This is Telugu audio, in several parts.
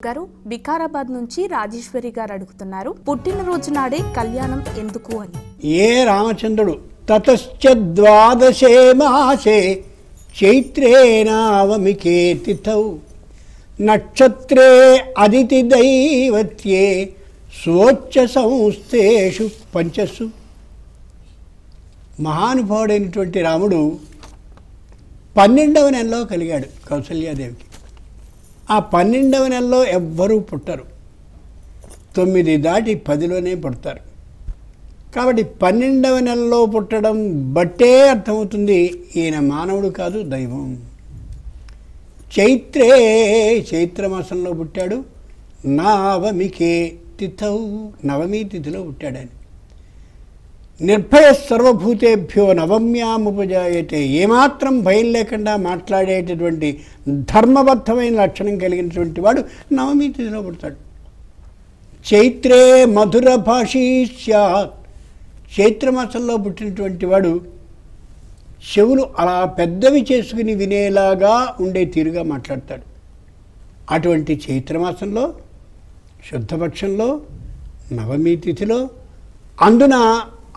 గారు వికారాబాద్ నుంచి రాజేశ్వరి గారు అడుగుతున్నారు, పుట్టినరోజు నాడే కళ్యాణం ఎందుకు అని. ఏ రామచంద్రుడు తతశ్చ ద్వాదశే మాసే చైత్రే నవమికే తిథౌ నక్షత్రే అదితి దైవత్యే స్వోచ్చ సంస్థేషు పంచసు. మహానుభావుడైనటువంటి రాముడు 12వ నెలలో కలిగాడు కౌసల్యాదేవికి. ఆ 12వ నెలలో ఎవ్వరూ పుట్టరు, 9 దాటి 10లోనే పుడతారు. కాబట్టి 12వ నెలలో పుట్టడం బట్టే అర్థమవుతుంది ఈయన మానవుడు కాదు, దైవం. చైత్రమాసంలో పుట్టాడు. నవమికే తిథౌ, నవమి తిథిలో పుట్టాడని. నిర్భయ సర్వభూతేభ్యో నవమ్యాముపజాయతే, ఏమాత్రం భయం లేకుండా మాట్లాడేటటువంటి ధర్మబద్ధమైన లక్షణం కలిగినటువంటి వాడు నవమి తిథిలో పుడతాడు. చైత్రే మధుర భాషీ స్యాత్, చైత్రమాసంలో పుట్టినటువంటి వాడు చెవులు అలా పెద్దవి చేసుకుని వినేలాగా ఉండే తీరుగా మాట్లాడతాడు. అటువంటి చైత్రమాసంలో శుద్ధపక్షంలో నవమి తిథిలో, అందున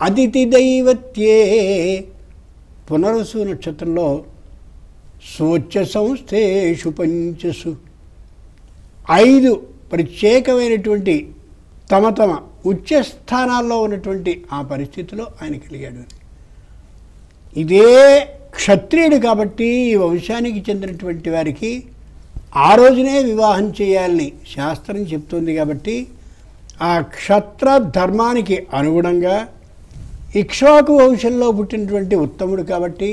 అతిథి దైవత్యే పునర్వసు నక్షత్రంలో స్వోచ్చ సంస్థేషు పంచసు, 5 ప్రత్యేకమైనటువంటి తమ ఉచ్చ స్థానాల్లో ఉన్నటువంటి ఆ పరిస్థితిలో ఆయన కలిగాడు. ఇదే క్షత్రియుడు కాబట్టి ఈ వంశానికి చెందినటువంటి వారికి ఆ రోజునే వివాహం చేయాలని శాస్త్రం చెప్తుంది. కాబట్టి ఆ క్షత్ర ధర్మానికి అనుగుణంగా ఇక్ష్వాకు వంశంలో పుట్టినటువంటి ఉత్తముడు కాబట్టి,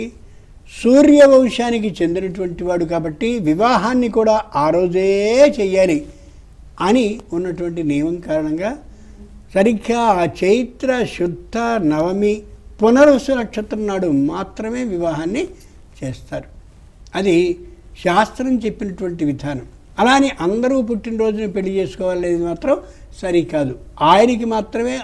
సూర్యవంశానికి చెందినటువంటి వాడు కాబట్టి వివాహాన్ని కూడా ఆ రోజే చెయ్యాలి అని ఉన్నటువంటి నియమం కారణంగా సరిగ్గా ఆ చైత్ర శుద్ధ నవమి పునర్వసు నక్షత్రం నాడు మాత్రమే వివాహాన్ని చేస్తారు. అది శాస్త్రం చెప్పినటువంటి విధానం. అలానే అందరూ పుట్టినరోజున పెళ్లి చేసుకోవాలనేది మాత్రం సరికాదు. ఆయనకి మాత్రమే